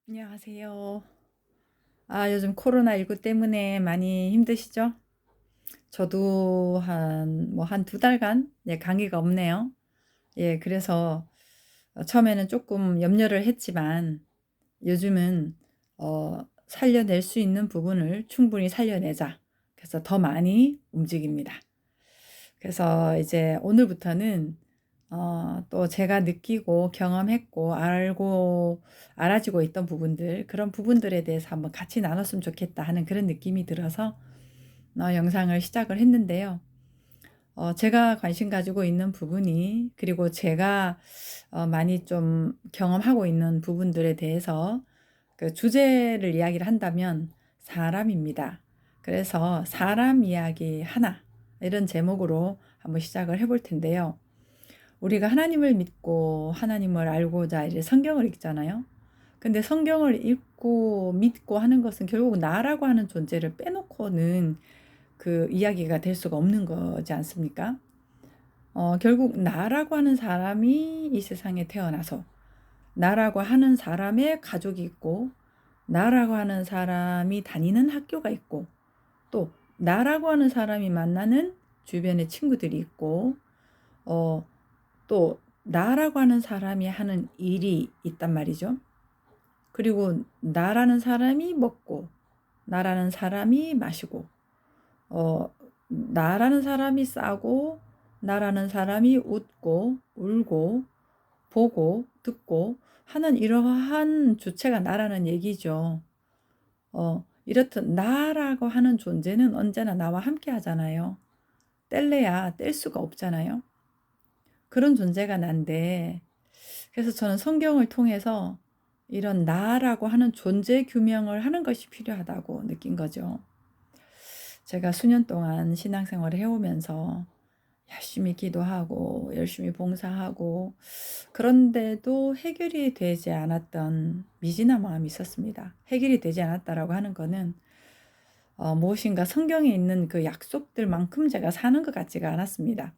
안녕하세요. 요즘 코로나19 때문에 많이 힘드시죠? 저도 한 두 달간 강의가 없네요. 그래서 처음에는 조금 염려를 했지만 요즘은 살려낼 수 있는 부분을 충분히 살려내자. 그래서 더 많이 움직입니다. 그래서 이제 오늘부터는 또 제가 느끼고 경험했고 알아지고 있던 부분들, 그런 부분들에 대해서 한번 같이 나눴으면 좋겠다 하는 그런 느낌이 들어서 영상을 시작을 했는데요. 제가 관심 가지고 있는 부분이, 그리고 제가 많이 좀 경험하고 있는 부분들에 대해서 그 주제를 이야기를 한다면 사람입니다. 그래서 사람 이야기 하나, 이런 제목으로 한번 시작을 해볼 텐데요. 우리가 하나님을 믿고 하나님을 알고자 이제 성경을 읽잖아요. 근데 성경을 읽고 믿고 하는 것은 결국 나라고 하는 존재를 빼놓고는 그 이야기가 될 수가 없는 거지 않습니까? 결국 나라고 하는 사람이 이 세상에 태어나서 나라고 하는 사람의 가족이 있고, 나라고 하는 사람이 다니는 학교가 있고, 또 나라고 하는 사람이 만나는 주변의 친구들이 있고, 어, 또 나라고 하는 사람이 하는 일이 있단 말이죠. 그리고 나라는 사람이 먹고, 나라는 사람이 마시고, 어, 나라는 사람이 싸고, 나라는 사람이 웃고, 울고, 보고, 듣고 하는 이러한 주체가 나라는 얘기죠. 이렇듯 나라고 하는 존재는 언제나 나와 함께 하잖아요. 뗄래야 뗄 수가 없잖아요. 그런 존재가 난데, 그래서 저는 성경을 통해서 이런 나라고 하는 존재 규명을 하는 것이 필요하다고 느낀 거죠. 제가 수년 동안 신앙생활을 해오면서 열심히 기도하고 열심히 봉사하고, 그런데도 해결이 되지 않았던 미진한 마음이 있었습니다. 해결이 되지 않았다라고 하는 거는 무엇인가 성경에 있는 그 약속들만큼 제가 사는 것 같지가 않았습니다.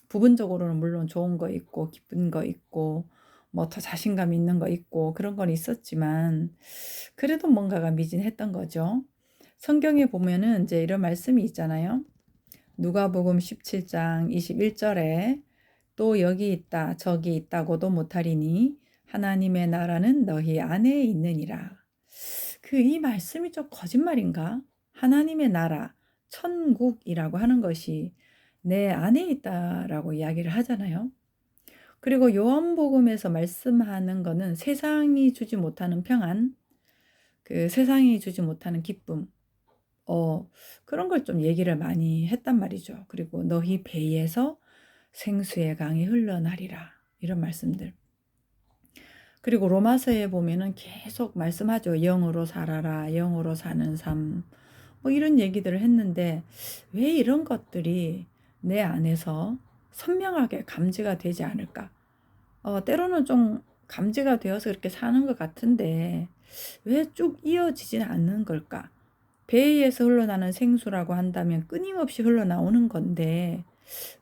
부분적으로는 물론 좋은 거 있고 기쁜 거 있고 뭐 더 자신감 있는 거 있고 그런 건 있었지만, 그래도 뭔가가 미진했던 거죠. 성경에 보면은 이제 이런 말씀이 있잖아요. 누가복음 17장 21절에 또 여기 있다 저기 있다고도 못하리니 하나님의 나라는 너희 안에 있느니라. 이 말씀이 좀 거짓말인가? 하나님의 나라, 천국이라고 하는 것이 내 안에 있다라고 이야기를 하잖아요. 그리고 요한복음에서 말씀하는 거는 세상이 주지 못하는 평안, 그 세상이 주지 못하는 기쁨, 그런 걸 좀 얘기를 많이 했단 말이죠. 그리고 너희 배에서 생수의 강이 흘러나리라, 이런 말씀들. 그리고 로마서에 보면은 계속 말씀하죠. 영으로 살아라, 영으로 사는 삶, 뭐 이런 얘기들을 했는데, 왜 이런 것들이 내 안에서 선명하게 감지가 되지 않을까? 때로는 좀 감지가 되어서 그렇게 사는 것 같은데 왜 쭉 이어지지는 않는 걸까? 배에서 흘러나는 생수라고 한다면 끊임없이 흘러나오는 건데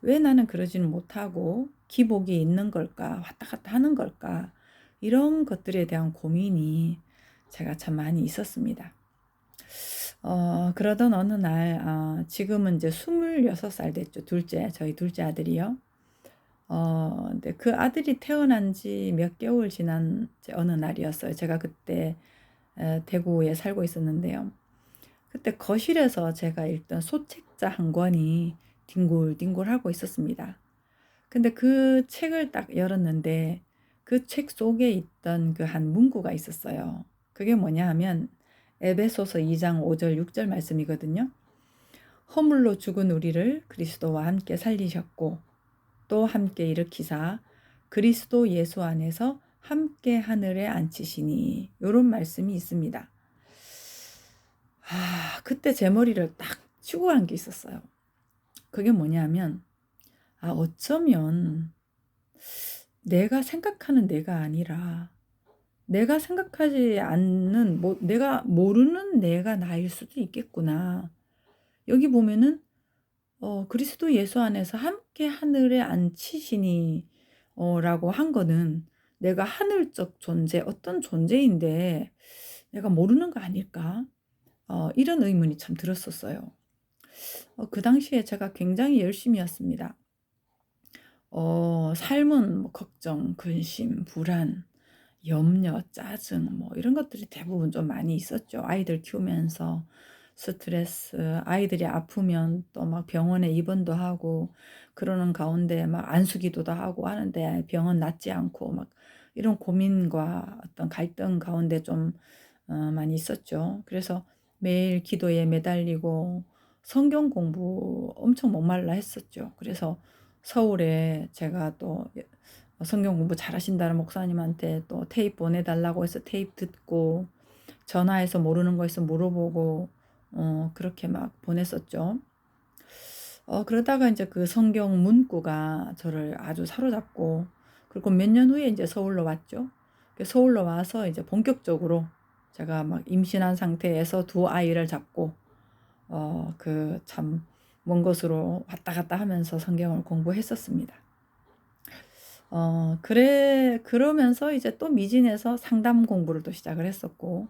왜 나는 그러지는 못하고 기복이 있는 걸까? 왔다 갔다 하는 걸까? 이런 것들에 대한 고민이 제가 참 많이 있었습니다. 그러던 어느 날, 지금은 이제 26살 됐죠. 저희 둘째 아들이요. 근데 그 아들이 태어난 지 몇 개월 지난 어느 날이었어요. 제가 그때 대구에 살고 있었는데요. 그때 거실에서 제가 읽던 소책자 한 권이 뒹굴뒹굴하고 있었습니다. 근데 그 책을 딱 열었는데 그 책 속에 있던 그 한 문구가 있었어요. 그게 뭐냐 하면 에베소서 2장 5절 6절 말씀이거든요. 허물로 죽은 우리를 그리스도와 함께 살리셨고 또 함께 일으키사 그리스도 예수 안에서 함께 하늘에 앉히시니, 요런 말씀이 있습니다. 그때 제 머리를 딱 치고 간 게 있었어요. 그게 뭐냐면 어쩌면 내가 생각하는 내가 아니라 내가 생각하지 않는, 내가 모르는 내가 나일 수도 있겠구나. 여기 보면은 그리스도 예수 안에서 함께 하늘에 앉히시니 라고 한 거는 내가 하늘적 존재, 어떤 존재인데 내가 모르는 거 아닐까? 이런 의문이 참 들었었어요. 그 당시에 제가 굉장히 열심이었습니다. 삶은 뭐 걱정, 근심, 불안, 염려, 짜증 뭐 이런 것들이 대부분 좀 많이 있었죠. 아이들 키우면서 스트레스, 아이들이 아프면 또 막 병원에 입원도 하고 그러는 가운데 막 안수기도도 하고 하는데 병원 낫지 않고 막 이런 고민과 어떤 갈등 가운데 좀 많이 있었죠. 그래서 매일 기도에 매달리고 성경 공부 엄청 목말라 했었죠. 그래서 서울에 제가 또 성경 공부 잘하신다는 목사님한테 또 테이프 보내달라고 해서 테이프 듣고 전화해서 모르는 거 있으면 물어보고 그렇게 막 보냈었죠. 그러다가 이제 그 성경 문구가 저를 아주 사로잡고 그리고 몇 년 후에 이제 서울로 왔죠. 서울로 와서 이제 본격적으로 제가 막 임신한 상태에서 두 아이를 잡고 그 참 먼 곳으로 왔다 갔다 하면서 성경을 공부했었습니다. 그러면서 이제 또 미진에서 상담 공부를 또 시작을 했었고,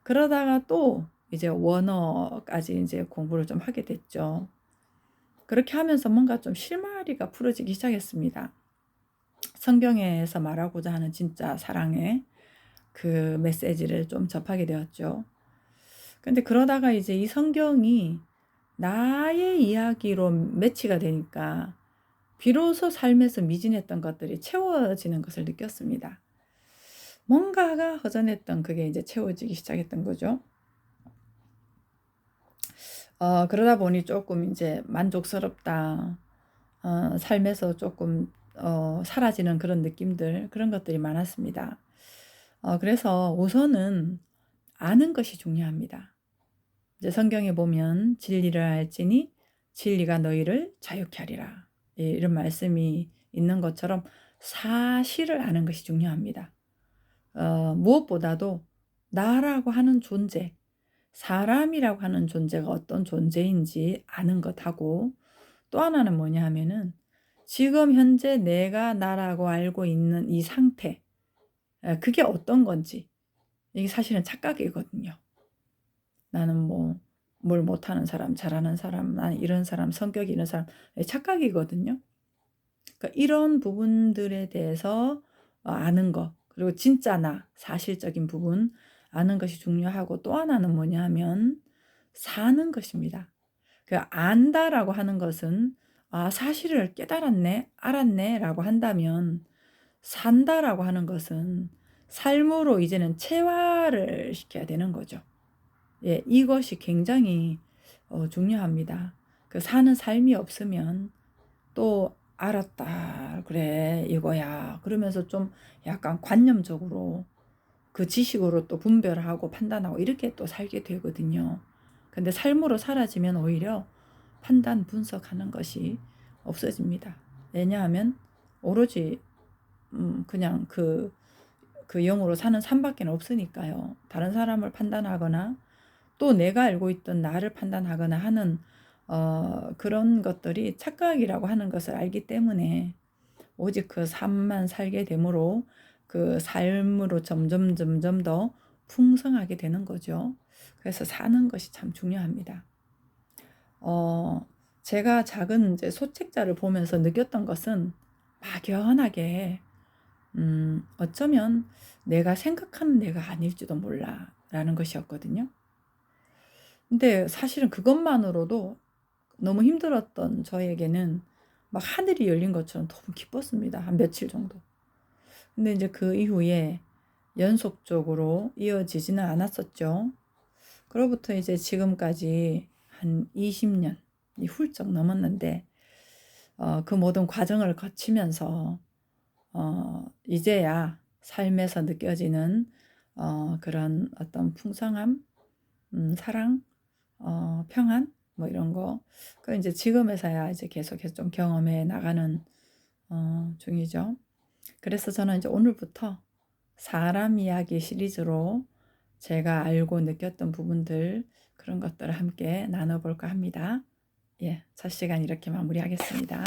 그러다가 또 이제 원어까지 이제 공부를 좀 하게 됐죠. 그렇게 하면서 뭔가 좀 실마리가 풀어지기 시작했습니다. 성경에서 말하고자 하는 진짜 사랑의 그 메시지를 좀 접하게 되었죠. 근데 그러다가 이제 이 성경이 나의 이야기로 매치가 되니까 비로소 삶에서 미진했던 것들이 채워지는 것을 느꼈습니다. 뭔가가 허전했던 그게 이제 채워지기 시작했던 거죠. 그러다 보니 조금 이제 만족스럽다. 삶에서 조금 사라지는 그런 느낌들, 그런 것들이 많았습니다. 그래서 우선은 아는 것이 중요합니다. 이제 성경에 보면 진리를 알지니 진리가 너희를 자유케 하리라. 예, 이런 말씀이 있는 것처럼 사실을 아는 것이 중요합니다. 무엇보다도 나라고 하는 존재, 사람이라고 하는 존재가 어떤 존재인지 아는 것하고 또 하나는 뭐냐 하면은 지금 현재 내가 나라고 알고 있는 이 상태, 그게 어떤 건지, 이게 사실은 착각이거든요. 나는 뭐 뭘 못하는 사람, 잘하는 사람, 나는 이런 사람, 성격이 이런 사람, 착각이거든요. 그러니까 이런 부분들에 대해서 아는 것, 그리고 진짜 나, 사실적인 부분 아는 것이 중요하고 또 하나는 뭐냐 하면 사는 것입니다. 그 안다라고 하는 것은 사실을 깨달았네, 알았네 라고 한다면 산다라고 하는 것은 삶으로 이제는 체화를 시켜야 되는 거죠. 예, 이것이 굉장히 중요합니다. 그 사는 삶이 없으면 또 알았다. 그래, 이거야. 그러면서 좀 약간 관념적으로 그 지식으로 또 분별하고 판단하고 이렇게 또 살게 되거든요. 근데 삶으로 사라지면 오히려 판단, 분석하는 것이 없어집니다. 왜냐하면 오로지 그냥 그 영으로 사는 삶밖에 없으니까요. 다른 사람을 판단하거나 또 내가 알고 있던 나를 판단하거나 하는 그런 것들이 착각이라고 하는 것을 알기 때문에 오직 그 삶만 살게 되므로 그 삶으로 점점 더 풍성하게 되는 거죠. 그래서 사는 것이 참 중요합니다. 제가 작은 이제 소책자를 보면서 느꼈던 것은 막연하게 어쩌면 내가 생각하는 내가 아닐지도 몰라라는 것이었거든요. 근데 사실은 그것만으로도 너무 힘들었던 저에게는 막 하늘이 열린 것처럼 너무 기뻤습니다. 한 며칠 정도. 근데 이제 그 이후에 연속적으로 이어지지는 않았었죠. 그로부터 이제 지금까지 한 20년이 훌쩍 넘었는데 그 모든 과정을 거치면서 이제야 삶에서 느껴지는 그런 어떤 풍성함, 사랑, 평안 뭐 이런 거 그 이제 지금에서야 이제 계속해서 좀 경험해 나가는 중이죠. 그래서 저는 이제 오늘부터 사람 이야기 시리즈로 제가 알고 느꼈던 부분들 그런 것들을 함께 나눠볼까 합니다. 예, 첫 시간 이렇게 마무리하겠습니다.